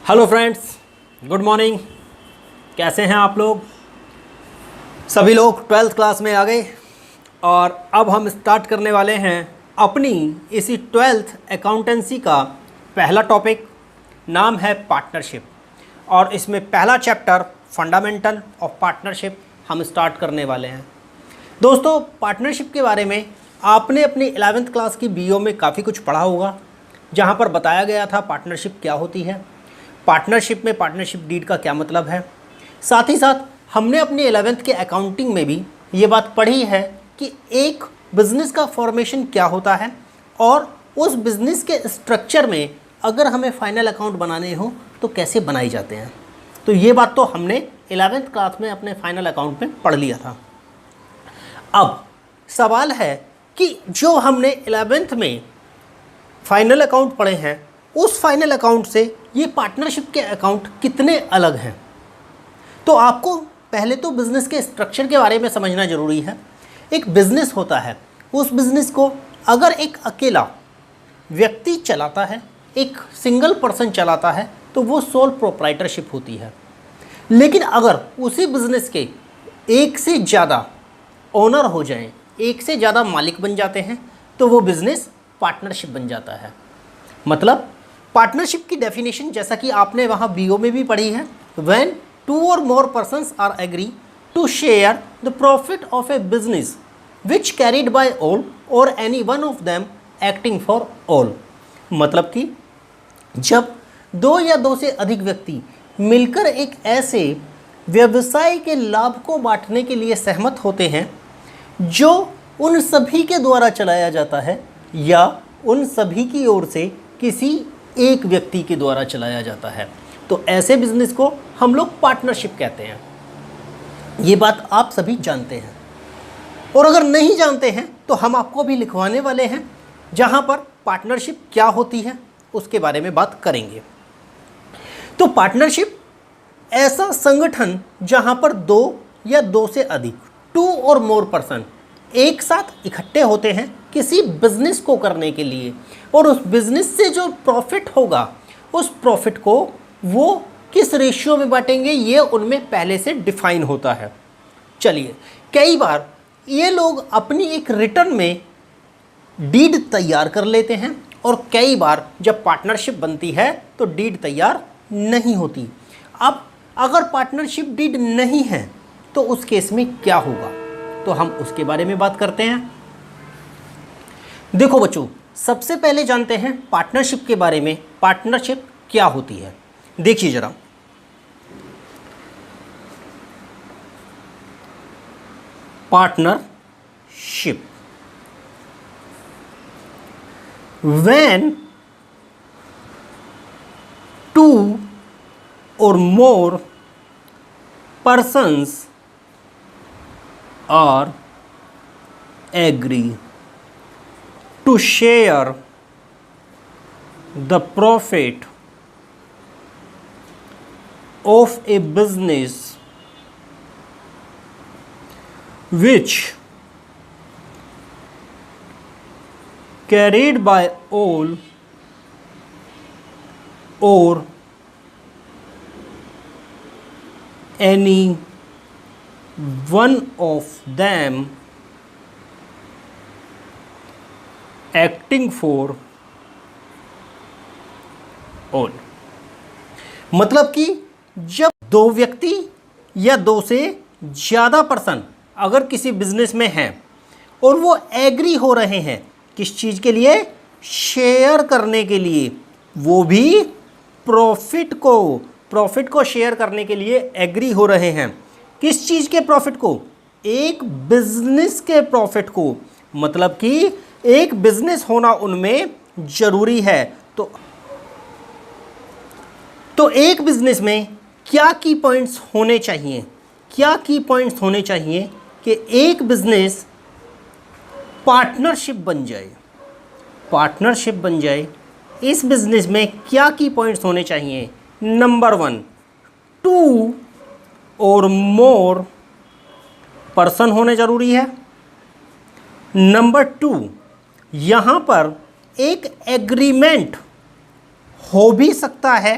Hello friends, good morning. कैसे हैं आप लोग? सभी लोग 12th क्लास में आ गए और अब हम स्टार्ट करने वाले हैं अपनी इसी 12th अकाउंटेंसी का पहला टॉपिक। नाम है पार्टनरशिप और इसमें पहला चैप्टर फंडामेंटल ऑफ पार्टनरशिप हम स्टार्ट करने वाले हैं। दोस्तों, पार्टनरशिप के बारे में आपने अपनी 11th क्लास की बीओ में काफ़ी कुछ पढ़ा होगा, जहाँ पर बताया गया था पार्टनरशिप क्या होती है, पार्टनरशिप में पार्टनरशिप डीड का क्या मतलब है। साथ ही साथ हमने अपनी 11th के अकाउंटिंग में भी ये बात पढ़ी है कि एक बिज़नेस का फॉर्मेशन क्या होता है और उस बिज़नेस के स्ट्रक्चर में अगर हमें फाइनल अकाउंट बनाने हो तो कैसे बनाए जाते हैं। तो ये बात तो हमने 11th क्लास में अपने फाइनल अकाउंट में पढ़ लिया था। अब सवाल है कि जो हमने 11th में फाइनल अकाउंट पढ़े हैं, उस फाइनल अकाउंट से ये पार्टनरशिप के अकाउंट कितने अलग हैं। तो आपको पहले तो बिज़नेस के स्ट्रक्चर के बारे में समझना ज़रूरी है। एक बिज़नेस होता है, उस बिज़नेस को अगर एक अकेला व्यक्ति चलाता है, एक सिंगल पर्सन चलाता है, तो वो सोल प्रोप्राइटरशिप होती है। लेकिन अगर उसी बिज़नेस के एक से ज़्यादा ओनर हो जाएं, एक से ज़्यादा मालिक बन जाते हैं, तो वो बिज़नेस पार्टनरशिप बन जाता है। मतलब पार्टनरशिप की डेफिनेशन जैसा कि आपने वहाँ बीओ में भी पढ़ी है, when 2 or more persons are agree to share the profit of a business which carried by all or any one of them acting for all। मतलब कि जब 2 या 2 से अधिक व्यक्ति मिलकर एक ऐसे व्यवसाय के लाभ को बांटने के लिए सहमत होते हैं जो उन सभी के द्वारा चलाया जाता है या उन सभी की ओर से किसी एक व्यक्ति के द्वारा चलाया जाता है, तो ऐसे बिजनेस को हम लोग पार्टनरशिप कहते हैं। ये बात आप सभी जानते हैं, और अगर नहीं जानते हैं तो हम आपको भी लिखवाने वाले हैं, जहां पर पार्टनरशिप क्या होती है उसके बारे में बात करेंगे। तो पार्टनरशिप ऐसा संगठन जहां पर 2 या 2 से अधिक 2 और मोर पर्सन एक साथ इकट्ठे होते हैं किसी बिजनेस को करने के लिए, और उस बिजनेस से जो प्रॉफिट होगा उस प्रॉफिट को वो किस रेशियो में बांटेंगे ये उनमें पहले से डिफाइन होता है। चलिए, कई बार ये लोग अपनी एक रिटर्न में डीड तैयार कर लेते हैं, और कई बार जब पार्टनरशिप बनती है तो डीड तैयार नहीं होती। अब अगर पार्टनरशिप डीड नहीं है तो उस केस में क्या होगा, तो हम उसके बारे में बात करते हैं। देखो बच्चों, सबसे पहले जानते हैं पार्टनरशिप के बारे में। पार्टनरशिप क्या होती है, देखिए जरा। Partnership, when 2 or more persons are agree to share the profit of a business which carried by all or any one of them acting for all. मतलब कि जब 2 व्यक्ति या 2 से ज़्यादा पर्सन अगर किसी बिजनेस में हैं और वो एग्री हो रहे हैं किस चीज़ के लिए, शेयर करने के लिए, वो भी प्रॉफिट को शेयर करने के लिए एग्री हो रहे हैं। किस चीज़ के प्रॉफिट को? एक बिजनेस के प्रॉफिट को। मतलब कि एक बिजनेस होना उनमें जरूरी है। तो एक बिजनेस में क्या की पॉइंट्स होने चाहिए? क्या की पॉइंट्स होने चाहिए कि एक बिजनेस पार्टनरशिप बन जाए। पार्टनरशिप बन जाए, इस बिजनेस में क्या की पॉइंट्स होने चाहिए? नंबर 1, 2 और मोर पर्सन होने जरूरी है। नंबर 2, यहाँ पर एक एग्रीमेंट हो भी सकता है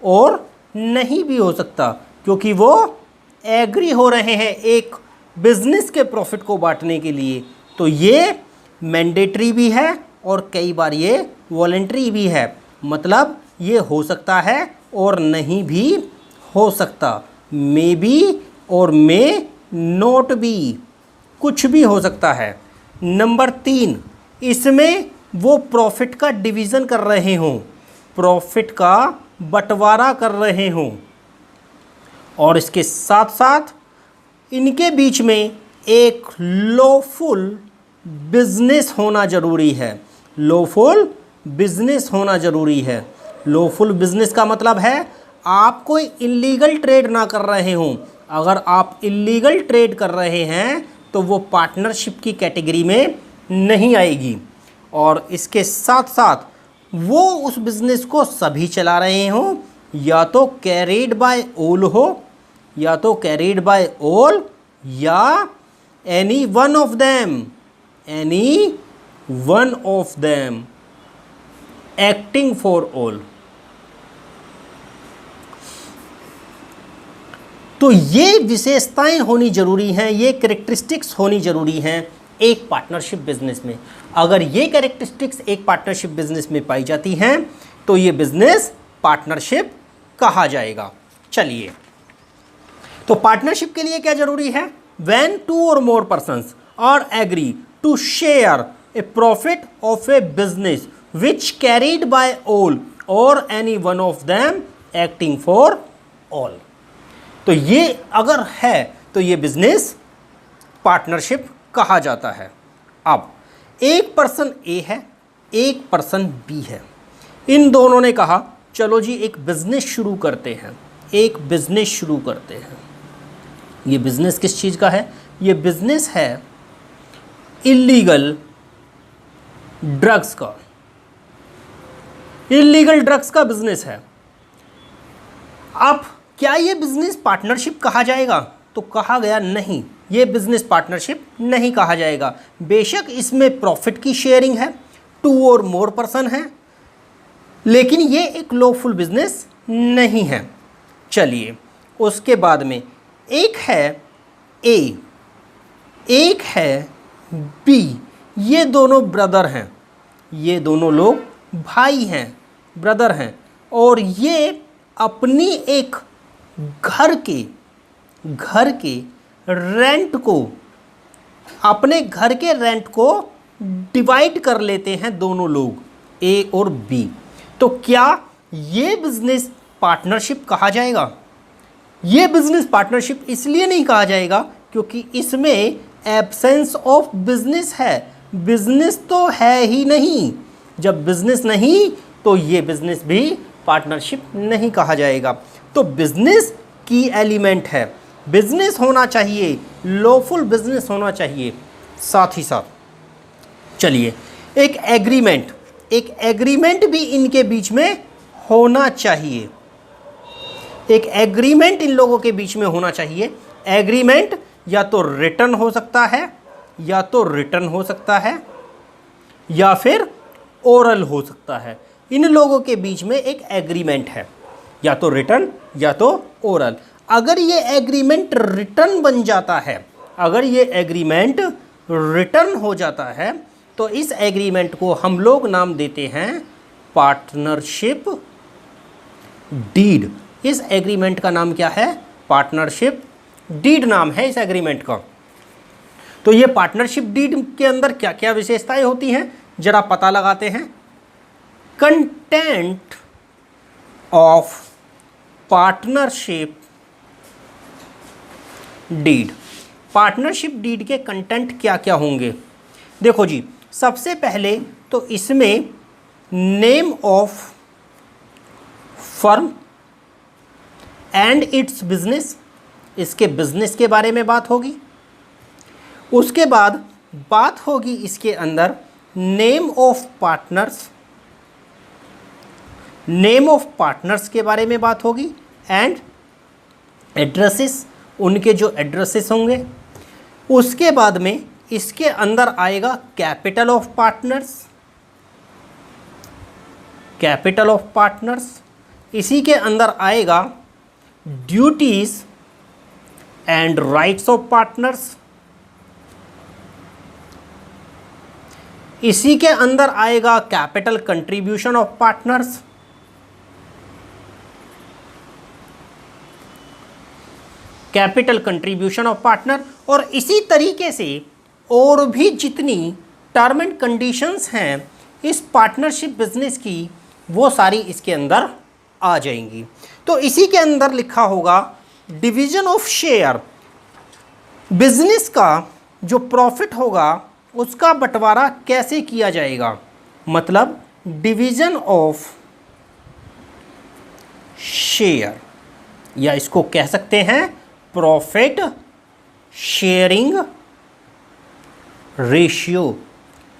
और नहीं भी हो सकता, क्योंकि वो एग्री हो रहे हैं एक बिजनेस के प्रॉफिट को बांटने के लिए। तो ये मैंडेटरी भी है और कई बार ये वॉलेंट्री भी है, मतलब ये हो सकता है और नहीं भी हो सकता, मे बी और मे नॉट बी, कुछ भी हो सकता है। नंबर 3, इसमें वो प्रॉफिट का डिवीज़न कर रहे हों, प्रॉफिट का बंटवारा कर रहे हों, और इसके साथ साथ इनके बीच में एक लॉफुल बिजनेस होना ज़रूरी है। लॉफुल बिजनेस होना ज़रूरी है। लॉफुल बिजनेस का मतलब है आप कोई इलीगल ट्रेड ना कर रहे हों। अगर आप इलीगल ट्रेड कर रहे हैं तो वो पार्टनरशिप की कैटेगरी में नहीं आएगी। और इसके साथ साथ वो उस बिज़नेस को सभी चला रहे हों, या तो कैरिड बाय ऑल हो, या तो कैरिड बाय ऑल, या any one of them, any one of them acting for all. तो ये विशेषताएं होनी जरूरी हैं, ये कैरेक्टरिस्टिक्स होनी जरूरी हैं एक पार्टनरशिप बिजनेस में। अगर ये कैरेक्टरिस्टिक्स एक पार्टनरशिप बिजनेस में पाई जाती हैं तो ये बिजनेस पार्टनरशिप कहा जाएगा। चलिए, तो पार्टनरशिप के लिए क्या जरूरी है? When 2 or more persons are agree to share a profit of a business which carried by all or any one of them acting for all। तो ये अगर है तो ये बिजनेस पार्टनरशिप कहा जाता है। अब एक पर्सन ए है, एक पर्सन बी है। इन दोनों ने कहा चलो जी एक बिजनेस शुरू करते हैं, एक बिजनेस शुरू करते हैं। ये बिजनेस किस चीज़ का है? ये बिजनेस है इलीगल ड्रग्स का। इलीगल ड्रग्स का बिजनेस है। अब क्या ये बिजनेस पार्टनरशिप कहा जाएगा? तो कहा गया नहीं, ये बिजनेस पार्टनरशिप नहीं कहा जाएगा। बेशक इसमें प्रॉफिट की शेयरिंग है, 2 or more पर्सन है, लेकिन ये एक लॉफुल बिजनेस नहीं है। चलिए, उसके बाद में एक है ए, एक है बी। ये दोनों ब्रदर हैं, ये दोनों लोग भाई हैं, ब्रदर हैं, और ये अपनी एक घर के रेंट को, अपने घर के रेंट को डिवाइड कर लेते हैं दोनों लोग, ए और बी। तो क्या ये बिजनेस पार्टनरशिप कहा जाएगा? ये बिजनेस पार्टनरशिप इसलिए नहीं कहा जाएगा क्योंकि इसमें एब्सेंस ऑफ बिजनेस है। बिजनेस तो है ही नहीं। जब बिजनेस नहीं तो ये बिजनेस भी पार्टनरशिप नहीं कहा जाएगा। तो बिजनेस की एलिमेंट है, बिजनेस होना चाहिए, लॉफुल बिजनेस होना चाहिए। साथ ही साथ चलिए एक एग्रीमेंट भी इनके बीच में होना चाहिए। एक एग्रीमेंट इन लोगों के बीच में होना चाहिए। एग्रीमेंट या तो रिटन हो सकता है, या तो रिटन हो सकता है, या फिर ओरल हो सकता है। इन लोगों के बीच में एक एग्रीमेंट है, या तो रिटन या तो ओरल। अगर ये एग्रीमेंट रिटन बन जाता है, अगर ये एग्रीमेंट रिटन हो जाता है तो इस एग्रीमेंट को हम लोग नाम देते हैं पार्टनरशिप डीड। इस एग्रीमेंट का नाम क्या है? पार्टनरशिप डीड नाम है इस एग्रीमेंट का। तो ये पार्टनरशिप डीड के अंदर क्या क्या विशेषताएं होती हैं जरा पता लगाते हैं। Content of partnership deed. Partnership deed के कंटेंट क्या क्या होंगे? देखो जी, सबसे पहले तो इसमें name of firm and its business, इसके बिजनेस के बारे में बात होगी। उसके बाद बात होगी इसके अंदर name of partners, name of partners के बारे में बात होगी, एंड एड्रेसेस, उनके जो एड्रेसेस होंगे। उसके बाद में इसके अंदर आएगा capital of partners, capital of partners, इसी के अंदर आएगा duties and rights of partners, इसी के अंदर आएगा capital contribution of partners, capital contribution of partner, और इसी तरीके से और भी जितनी टर्म एंड कंडीशंस हैं इस पार्टनरशिप बिजनेस की वो सारी इसके अंदर आ जाएंगी। तो इसी के अंदर लिखा होगा डिवीजन ऑफ शेयर, बिजनेस का जो प्रॉफिट होगा उसका बंटवारा कैसे किया जाएगा, मतलब डिवीजन ऑफ शेयर, या इसको कह सकते हैं प्रॉफिट शेयरिंग रेशियो,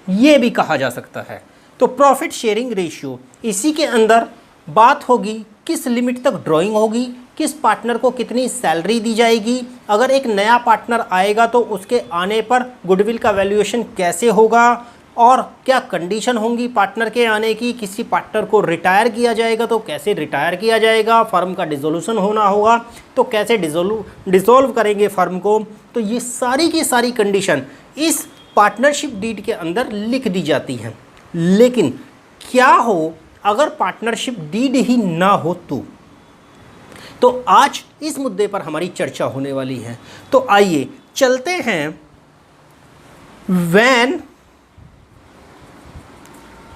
ये भी कहा जा सकता है। तो प्रॉफिट शेयरिंग रेशियो, इसी के अंदर बात होगी किस लिमिट तक ड्राइंग होगी, किस पार्टनर को कितनी सैलरी दी जाएगी, अगर एक नया पार्टनर आएगा तो उसके आने पर गुडविल का वैल्यूएशन कैसे होगा, और क्या कंडीशन होंगी पार्टनर के आने की, किसी पार्टनर को रिटायर किया जाएगा तो कैसे रिटायर किया जाएगा, फर्म का डिसोल्यूशन होना होगा तो कैसे डिसॉल्व करेंगे फर्म को। तो ये सारी की सारी कंडीशन इस पार्टनरशिप डीड के अंदर लिख दी जाती हैं। लेकिन क्या हो अगर पार्टनरशिप डीड ही ना हो तो आज इस मुद्दे पर हमारी चर्चा होने वाली है। तो आइए चलते हैं when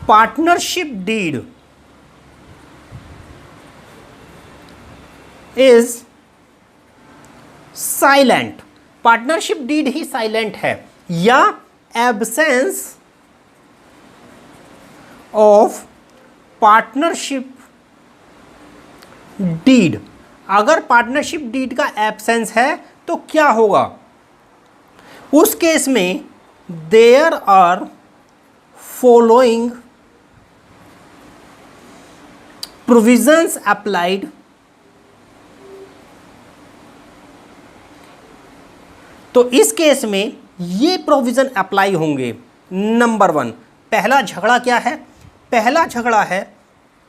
partnership deed is silent, partnership deed ही साइलेंट है, या एब्सेंस ऑफ पार्टनरशिप डीड, अगर पार्टनरशिप डीड का एब्सेंस है तो क्या होगा, उस केस में there are following provisions applied, तो इस केस में ये प्रोविजन अप्लाई होंगे। नंबर 1, पहला झगड़ा क्या है, पहला झगड़ा है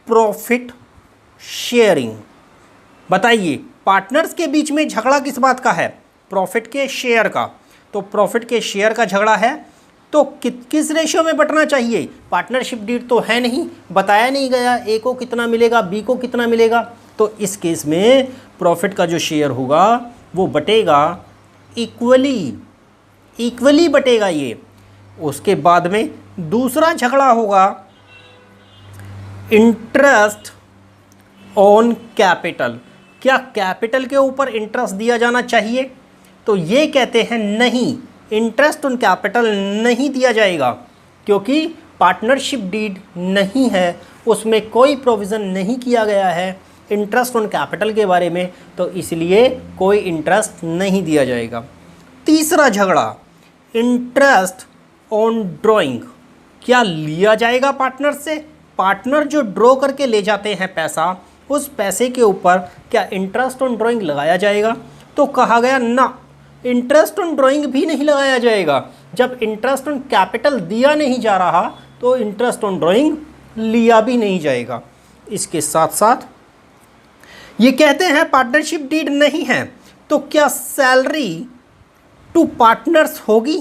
प्रॉफिट शेयरिंग। बताइए पार्टनर्स के बीच में झगड़ा किस बात का है, प्रॉफिट के शेयर का। तो प्रॉफिट के शेयर का झगड़ा है तो किस रेशियो में बंटना चाहिए, पार्टनरशिप डीड तो है नहीं, बताया नहीं गया ए को कितना मिलेगा बी को कितना मिलेगा। तो इस केस में प्रॉफिट का जो शेयर होगा वो बटेगा इक्वली बटेगा ये। उसके बाद में दूसरा झगड़ा होगा इंटरेस्ट ऑन कैपिटल, क्या कैपिटल के ऊपर इंटरेस्ट दिया जाना चाहिए, तो ये कहते हैं नहीं, इंटरेस्ट ऑन कैपिटल नहीं दिया जाएगा, क्योंकि पार्टनरशिप डीड नहीं है, उसमें कोई प्रोविज़न नहीं किया गया है इंटरेस्ट ऑन कैपिटल के बारे में, तो इसलिए कोई इंटरेस्ट नहीं दिया जाएगा। तीसरा झगड़ा इंटरेस्ट ऑन ड्रॉइंग, क्या लिया जाएगा पार्टनर से, पार्टनर जो ड्रॉ करके ले जाते हैं पैसा, उस पैसे के ऊपर क्या इंटरेस्ट ऑन ड्राइंग लगाया जाएगा, तो कहा गया ना, इंटरेस्ट ऑन ड्राइंग भी नहीं लगाया जाएगा। जब इंटरेस्ट ऑन कैपिटल दिया नहीं जा रहा तो इंटरेस्ट ऑन ड्राइंग लिया भी नहीं जाएगा। इसके साथ साथ ये कहते हैं पार्टनरशिप डीड नहीं है तो क्या सैलरी टू पार्टनर्स होगी,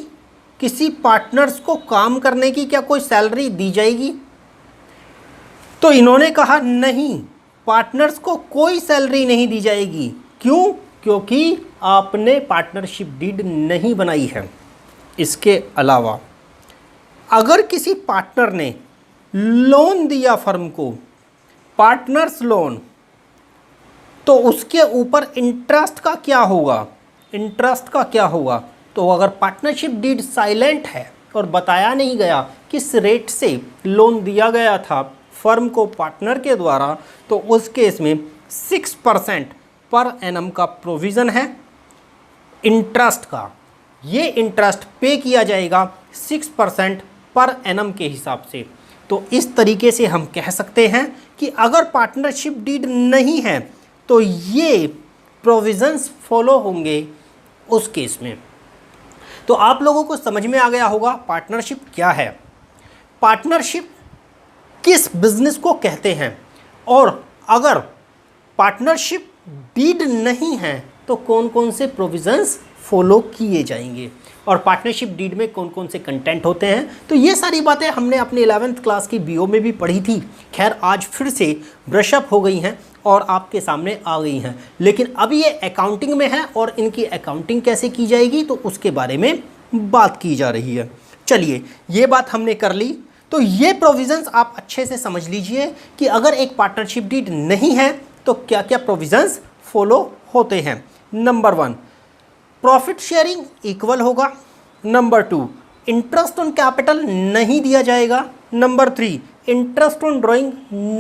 किसी पार्टनर्स को काम करने की क्या कोई सैलरी दी जाएगी, तो इन्होंने कहा नहीं, पार्टनर्स को कोई सैलरी नहीं दी जाएगी। क्यों, क्योंकि आपने पार्टनरशिप डीड नहीं बनाई है। इसके अलावा अगर किसी पार्टनर ने लोन दिया फर्म को, पार्टनर्स लोन, तो उसके ऊपर इंटरेस्ट का क्या होगा, इंटरेस्ट का क्या होगा, तो अगर पार्टनरशिप डीड साइलेंट है और बताया नहीं गया किस रेट से लोन दिया गया था फर्म को पार्टनर के द्वारा, तो उस केस में 6% पर एनम का प्रोविज़न है इंटरेस्ट का। ये इंटरेस्ट पे किया जाएगा 6% पर एनम के हिसाब से। तो इस तरीके से हम कह सकते हैं कि अगर पार्टनरशिप डीड नहीं है तो ये प्रोविज़न्स फॉलो होंगे उस केस में। तो आप लोगों को समझ में आ गया होगा पार्टनरशिप क्या है, पार्टनरशिप किस बिजनेस को कहते हैं, और अगर पार्टनरशिप डीड नहीं है तो कौन कौन से प्रोविजंस फॉलो किए जाएंगे और पार्टनरशिप डीड में कौन कौन से कंटेंट होते हैं। तो ये सारी बातें हमने अपने 11th क्लास की बीओ में भी पढ़ी थी। खैर आज फिर से ब्रशअप हो गई हैं और आपके सामने आ गई हैं, लेकिन अब ये अकाउंटिंग में है और इनकी अकाउंटिंग कैसे की जाएगी तो उसके बारे में बात की जा रही है। चलिए ये बात हमने कर ली। तो ये प्रोविजंस आप अच्छे से समझ लीजिए कि अगर एक पार्टनरशिप डीड नहीं है तो क्या क्या प्रोविजंस फॉलो होते हैं। नंबर 1, प्रॉफिट शेयरिंग इक्वल होगा। नंबर 2, इंटरेस्ट ऑन कैपिटल नहीं दिया जाएगा। नंबर 3, इंटरेस्ट ऑन ड्राइंग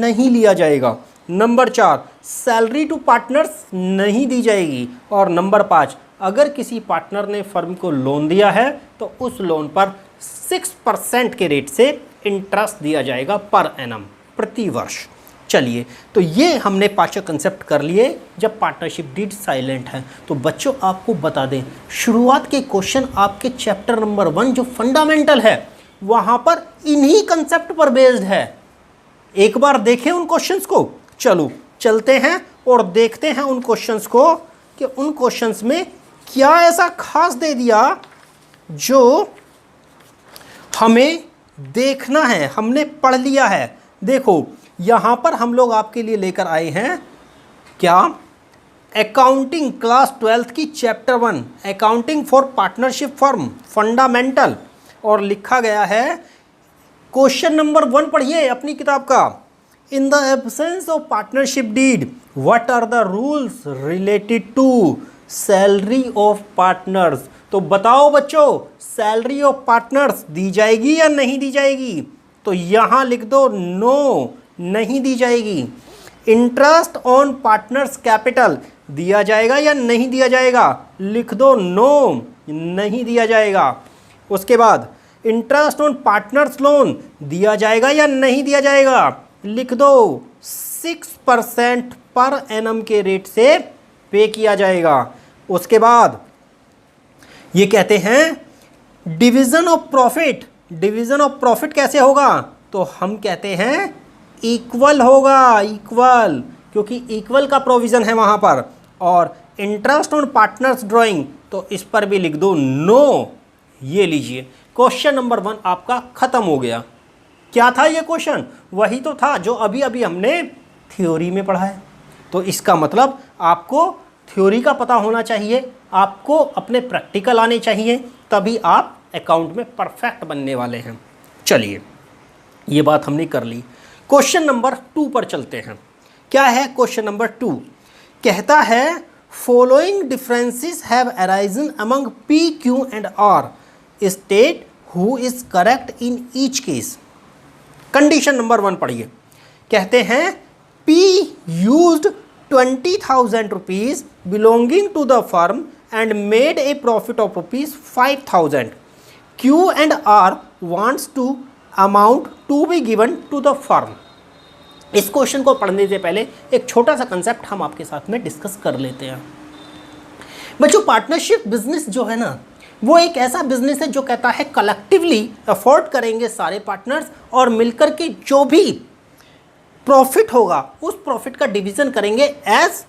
नहीं लिया जाएगा। नंबर 4, सैलरी टू पार्टनर्स नहीं दी जाएगी। और नंबर 5, अगर किसी पार्टनर ने फर्म को लोन दिया है तो उस लोन पर 6% के रेट से इंटरेस्ट दिया जाएगा पर एनम, प्रति वर्ष। चलिए तो ये हमने 5 कंसेप्ट कर लिए जब पार्टनरशिप डीड साइलेंट है। तो बच्चों आपको बता दें, शुरुआत के क्वेश्चन आपके चैप्टर नंबर 1 जो फंडामेंटल है वहाँ पर इन्हीं कंसेप्ट पर बेस्ड है। एक बार देखें उन क्वेश्चंस को। चलो चलते हैं और देखते हैं उन क्वेश्चंस को कि उन क्वेश्चंस में क्या ऐसा खास दे दिया जो हमें देखना है, हमने पढ़ लिया है। देखो यहाँ पर हम लोग आपके लिए लेकर आए हैं क्या, अकाउंटिंग क्लास 12th की chapter 1 accounting for partnership firm fundamental, और लिखा गया है क्वेश्चन नंबर 1 पढ़िए अपनी किताब का। In the absence of partnership deed what are the rules related to salary of partners. तो बताओ बच्चों, सैलरी ऑफ पार्टनर्स दी जाएगी या नहीं दी जाएगी? तो यहां लिख दो नो, नहीं दी जाएगी। इंटरेस्ट ऑन पार्टनर्स कैपिटल दिया जाएगा या नहीं दिया जाएगा? लिख दो नो, नहीं दिया जाएगा। उसके बाद इंटरेस्ट ऑन पार्टनर्स लोन दिया जाएगा या नहीं दिया जाएगा? लिख दो 6% पर एनम के रेट से पे किया जाएगा। उसके बाद ये कहते हैं division of profit, division of profit कैसे होगा? तो हम कहते हैं इक्वल होगा, इक्वल, क्योंकि इक्वल का प्रोविजन है वहां पर। और इंटरेस्ट ऑन पार्टनर्स ड्राइंग, तो इस पर भी लिख दो नो। ये लीजिए क्वेश्चन नंबर 1 आपका खत्म हो गया। क्या था ये क्वेश्चन? वही तो था जो अभी अभी हमने थ्योरी में पढ़ा है। तो इसका मतलब आपको थ्योरी का पता होना चाहिए, आपको अपने प्रैक्टिकल आने चाहिए, तभी आप अकाउंट में परफेक्ट बनने वाले हैं। चलिए ये बात हमने कर ली। क्वेश्चन नंबर 2 पर चलते हैं। क्या है क्वेश्चन नंबर 2? कहता है following differences have arisen among P, Q and R, state who is correct in each case. Condition number 1 पढ़िए। कहते हैं P used 20,000 rupees belonging to the firm and made a profit of rupees 5,000. Q and R wants to amount to be given to the firm. इस question को पढ़ने से पहले एक छोटा सा कंसेप्ट हम आपके साथ में डिस्कस कर लेते हैं। बच्चों पार्टनरशिप बिजनेस जो है ना, वो एक ऐसा बिजनेस है जो कहता है कलेक्टिवली अफोर्ड करेंगे सारे पार्टनर्स और मिलकर के जो भी प्रॉफिट होगा उस प्रॉफिट का डिवीजन करेंगे एज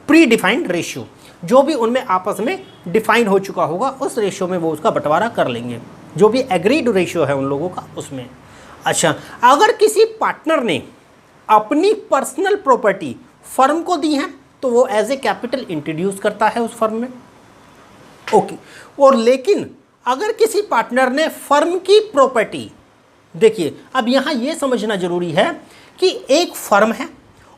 प्री डिफाइंड रेशियो। जो भी उनमें आपस में डिफाइन हो चुका होगा उस रेशियो में वो उसका बंटवारा कर लेंगे, जो भी एग्रीड रेशियो है उन लोगों का उसमें। अच्छा, अगर किसी पार्टनर ने अपनी पर्सनल प्रॉपर्टी फर्म को दी है तो वो एज ए कैपिटल इंट्रोड्यूस करता है उस फर्म में, ओके। और लेकिन अगर किसी पार्टनर ने फर्म की प्रॉपर्टी, देखिए अब यहाँ ये समझना जरूरी है कि एक फर्म है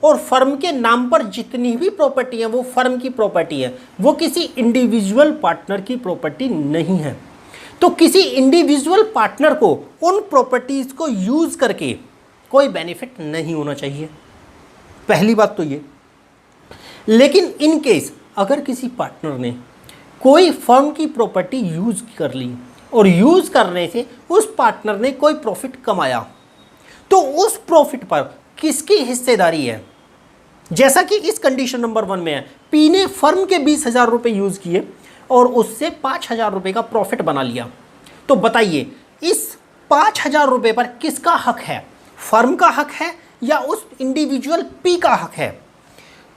और फर्म के नाम पर जितनी भी प्रॉपर्टी है वो फर्म की प्रॉपर्टी है, वो किसी इंडिविजुअल पार्टनर की प्रॉपर्टी नहीं है। तो किसी इंडिविजुअल पार्टनर को उन प्रॉपर्टीज को यूज करके कोई बेनिफिट नहीं होना चाहिए, पहली बात तो ये। लेकिन इन केस अगर किसी पार्टनर ने कोई फर्म की प्रॉपर्टी यूज कर ली और यूज करने से उस पार्टनर ने कोई प्रॉफिट कमाया, तो उस प्रॉफिट पर किसकी हिस्सेदारी है? जैसा कि इस कंडीशन नंबर 1 में है, पी ने फर्म के 20,000 रुपये यूज किए और उससे 5,000 रुपये का प्रॉफिट बना लिया। तो बताइए इस 5,000 रुपये पर किसका हक है? फर्म का हक है या उस इंडिविजुअल पी का हक है?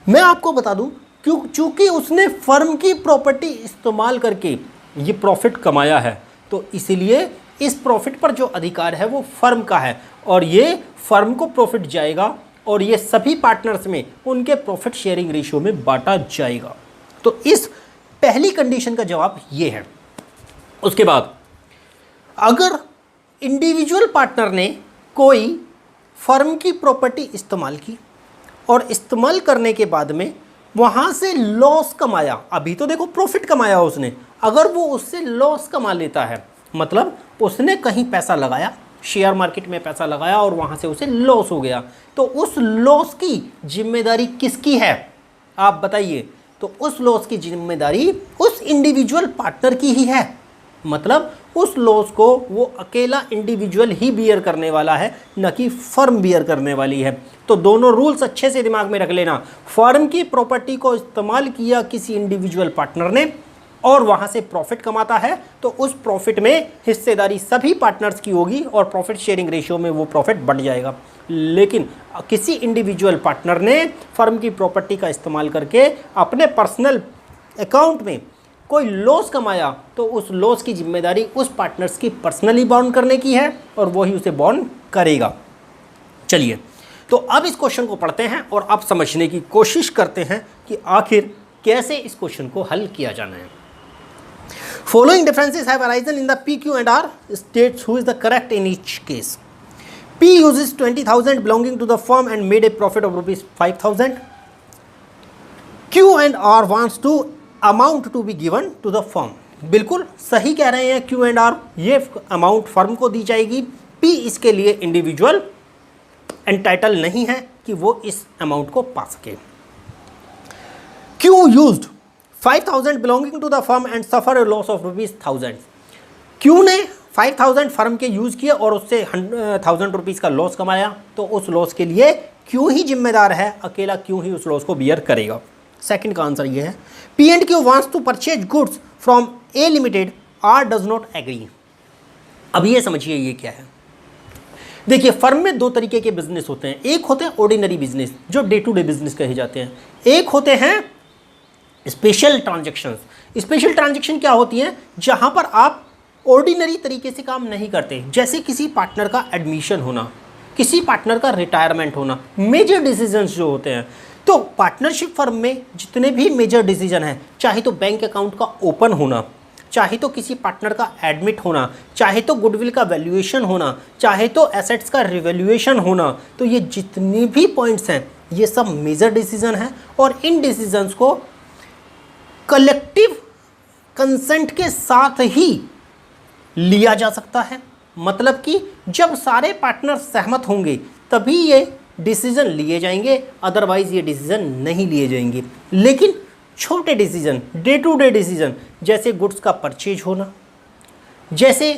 मैं आपको बता दूं, चूंकि उसने फर्म की प्रॉपर्टी इस्तेमाल करके ये प्रॉफिट कमाया है, तो इसलिए इस प्रॉफिट पर जो अधिकार है वो फर्म का है और ये फर्म को प्रॉफिट जाएगा और ये सभी पार्टनर्स में उनके प्रॉफिट शेयरिंग रेशियो में बांटा जाएगा। तो इस पहली कंडीशन का जवाब ये है। उसके बाद अगर इंडिविजुअल पार्टनर ने कोई फर्म की प्रॉपर्टी इस्तेमाल की और इस्तेमाल करने के बाद में वहाँ से लॉस कमाया, अभी तो देखो प्रॉफिट कमाया उसने, अगर वो उससे लॉस कमा लेता है, मतलब उसने कहीं पैसा लगाया, शेयर मार्केट में पैसा लगाया और वहाँ से उसे लॉस हो गया, तो उस लॉस की जिम्मेदारी किसकी है आप बताइए? तो उस लॉस की जिम्मेदारी उस इंडिविजुअल पार्टनर की ही है। मतलब उस लॉस को वो अकेला इंडिविजुअल ही बियर करने वाला है, न कि फर्म बियर करने वाली है। तो दोनों रूल्स अच्छे से दिमाग में रख लेना। फर्म की प्रॉपर्टी को इस्तेमाल किया किसी इंडिविजुअल पार्टनर ने और वहाँ से प्रॉफिट कमाता है, तो उस प्रॉफिट में हिस्सेदारी सभी पार्टनर्स की होगी और प्रॉफिट शेयरिंग रेशियो में वो प्रॉफिट बढ़ जाएगा। लेकिन किसी इंडिविजुअल पार्टनर ने फर्म की प्रॉपर्टी का इस्तेमाल करके अपने पर्सनल अकाउंट में कोई लॉस कमाया, तो उस लॉस की जिम्मेदारी उस पार्टनर्स की पर्सनली बाउंड करने की है और वो ही उसे बाउंड करेगा। चलिए, तो अब इस क्वेश्चन को पढ़ते हैं और अब समझने की कोशिश करते हैं कि आखिर कैसे इस क्वेश्चन को हल किया जाना है। Following differences have arisen in the P, Q and R states who is the correct in each case. P uses 20,000 belonging to the firm and made a profit of rupees 5,000. Q and R wants to amount to be given to the firm. बिल्कुल सही कह रहे हैं Q and R, ये amount firm को दी जाएगी। P इसके लिए इंडिविजुअल एंटाइटल नहीं है कि वो इस अमाउंट को पा सके। Q used 5,000 belonging to the firm and suffer a loss of rupees 1,000. Q ने 5,000 फर्म के यूज़ किए और उससे 1,000 रुपीज़ का लॉस कमाया, तो उस लॉस के लिए Q ही जिम्मेदार है, अकेला Q ही उस लॉस को बियर करेगा। सेकंड का आंसर ये है। P and Q wants to purchase goods from A Limited, R does not agree. अब ये समझिए ये क्या है। देखिए, फर्म में दो तरीके के बिजनेस होते हैं। एक होते हैं ऑर्डिनरी बिजनेस जो डे टू डे बिजनेस कहे जाते हैं, एक होते हैं स्पेशल ट्रांजैक्शंस। स्पेशल ट्रांजैक्शन क्या होती हैं? जहां पर आप ऑर्डिनरी तरीके से काम नहीं करते, जैसे किसी पार्टनर का एडमिशन होना, किसी पार्टनर का रिटायरमेंट होना, मेजर डिसीजंस जो होते हैं। तो पार्टनरशिप फर्म में जितने भी मेजर डिसीजन हैं, चाहे तो बैंक अकाउंट का ओपन होना, चाहे तो किसी पार्टनर का एडमिट होना, चाहे तो गुडविल का वैल्यूएशन होना, चाहे तो एसेट्स का रिवैल्यूएशन होना, तो ये जितने भी पॉइंट्स हैं ये सब मेजर डिसीजन हैं और इन डिसीजंस को कलेक्टिव कंसेंट के साथ ही लिया जा सकता है। मतलब कि जब सारे पार्टनर सहमत होंगे तभी ये डिसीजन लिए जाएंगे, अदरवाइज ये डिसीजन नहीं लिए जाएंगे। लेकिन छोटे decision, day to day decision, जैसे गुड्स का परचेज होना, जैसे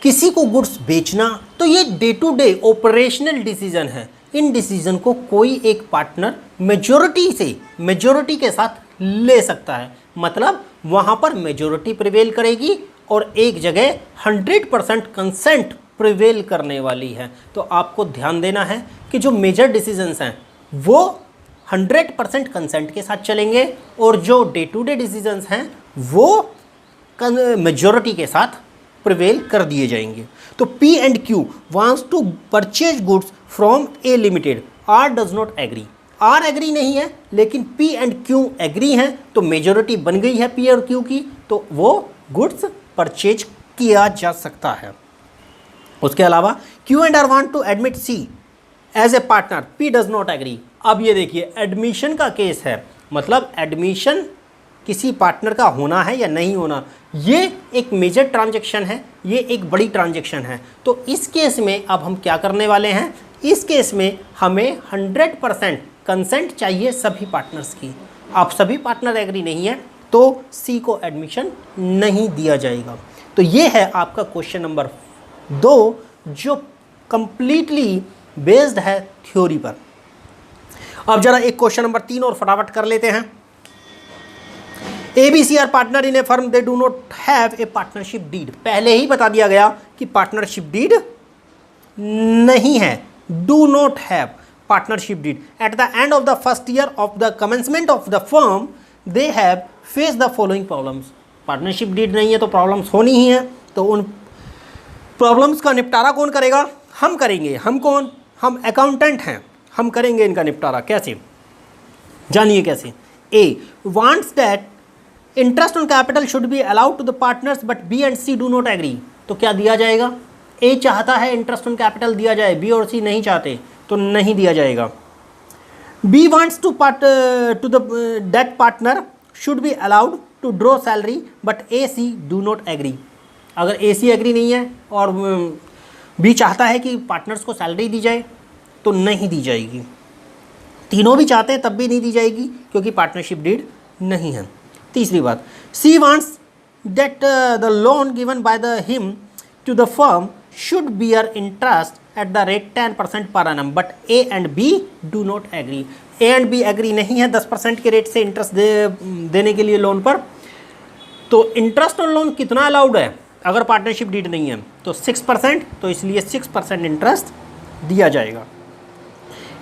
किसी को गुड्स बेचना, तो ये day to day operational decision है। इन डिसीजन को कोई एक पार्टनर मेजॉरिटी के साथ ले सकता है। मतलब वहाँ पर मेजॉरिटी प्रिवेल करेगी और एक जगह 100% कंसेंट प्रिवेल करने वाली है। तो आपको ध्यान देना है कि जो मेजर डिसीजंस हैं वो 100% कंसेंट के साथ चलेंगे और जो डे टू डे डिसीजंस हैं वो मेजॉरिटी के साथ प्रिवेल कर दिए जाएंगे। तो P and Q wants to purchase goods from A Limited, R does not agree. R agree नहीं है लेकिन P and Q एग्री हैं, तो मेजॉरिटी बन गई है P और Q की, तो वो गुड्स परचेज किया जा सकता है। उसके अलावा Q and R want to admit C as a partner, P does not agree. अब ये देखिए, एडमिशन का केस है, मतलब एडमिशन किसी पार्टनर का होना है या नहीं होना, ये एक मेजर ट्रांजैक्शन है, ये एक बड़ी ट्रांजैक्शन है। तो इस केस में अब हम क्या करने वाले हैं? इस केस में हमें 100% कंसेंट चाहिए सभी पार्टनर्स की। आप सभी पार्टनर एग्री नहीं है तो सी को एडमिशन नहीं दिया जाएगा। तो ये है आपका क्वेश्चन नंबर 2 जो कंप्लीटली बेस्ड है थ्योरी पर। अब जरा एक क्वेश्चन नंबर 3 और फटाफट कर लेते हैं। ABC are partner in a firm, they do not have a partnership deed. पहले ही बता दिया गया कि पार्टनरशिप डीड नहीं है, do not have. partnership deed. At the end of the first year of the commencement of the firm, they have faced the following problems. Partnership deed नहीं है तो प्रॉब्लम्स होनी ही है, तो उन प्रॉब्लम्स का निपटारा कौन करेगा? हम करेंगे। हम कौन? हम अकाउंटेंट हैं, हम करेंगे इनका निपटारा। कैसे? जानिए कैसे। A wants that interest on capital should be allowed to the partners but B and C do not agree. तो क्या दिया जाएगा? ए चाहता है इंटरेस्ट ऑन कैपिटल दिया जाए, बी और सी नहीं चाहते तो नहीं दिया जाएगा। B wants to the that partner should be allowed to draw salary but A C do not agree. अगर ए सी एग्री नहीं है और बी चाहता है कि पार्टनर्स को सैलरी दी जाए तो नहीं दी जाएगी। तीनों भी चाहते हैं तब भी नहीं दी जाएगी क्योंकि पार्टनरशिप डीड नहीं है। तीसरी बात, C wants that the loan given by the him to the firm should bear interest at the rate 10% per annum but A and B do not agree. A and B agree नहीं है 10% के rate से interest देने के लिए loan पर। तो interest on loan कितना अलाउड है अगर पार्टनरशिप डीड नहीं है? तो 6%, तो इसलिए 6% इंटरेस्ट दिया जाएगा।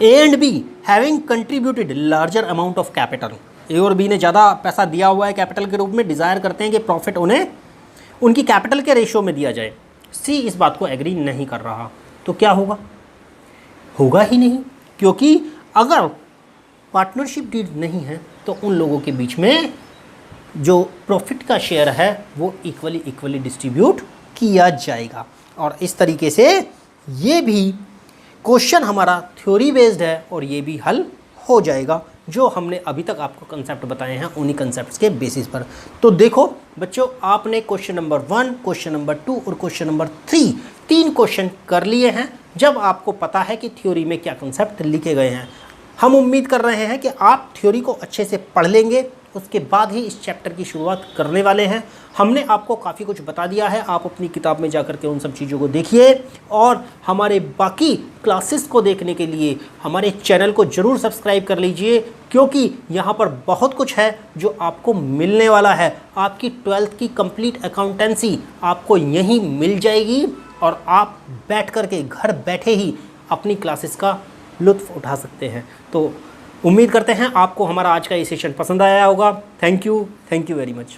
A and B having contributed larger amount of capital, A और बी ने ज़्यादा पैसा दिया हुआ है कैपिटल के रूप में, डिज़ायर करते हैं कि प्रॉफिट उन्हें उनकी कैपिटल के रेशियो में दिया जाए। सी इस बात को एग्री नहीं कर रहा, तो क्या होगा? होगा ही नहीं, क्योंकि अगर पार्टनरशिप डीड नहीं है तो उन लोगों के बीच में जो प्रॉफिट का शेयर है वो इक्वली डिस्ट्रीब्यूट किया जाएगा। और इस तरीके से ये भी क्वेश्चन हमारा थ्योरी बेस्ड है और ये भी हल हो जाएगा। जो हमने अभी तक आपको कंसेप्ट बताए हैं उन्हीं कंसेप्ट्स के बेसिस पर। तो देखो बच्चों, आपने क्वेश्चन नंबर 1, क्वेश्चन नंबर 2 और क्वेश्चन नंबर 3 तीन क्वेश्चन कर लिए हैं। जब आपको पता है कि थ्योरी में क्या कंसेप्ट लिखे गए हैं, हम उम्मीद कर रहे हैं कि आप थ्योरी को अच्छे से पढ़ लेंगे, उसके बाद ही इस चैप्टर की शुरुआत करने वाले हैं। हमने आपको काफ़ी कुछ बता दिया है, आप अपनी किताब में जाकर के उन सब चीज़ों को देखिए और हमारे बाकी क्लासेस को देखने के लिए हमारे चैनल को ज़रूर सब्सक्राइब कर लीजिए, क्योंकि यहाँ पर बहुत कुछ है जो आपको मिलने वाला है। आपकी 12th की कंप्लीट अकाउंटेंसी आपको यहीं मिल जाएगी और आप बैठ कर के घर बैठे ही अपनी क्लासेस का लुत्फ़ उठा सकते हैं। तो उम्मीद करते हैं आपको हमारा आज का ये सेशन पसंद आया होगा। Thank you very much.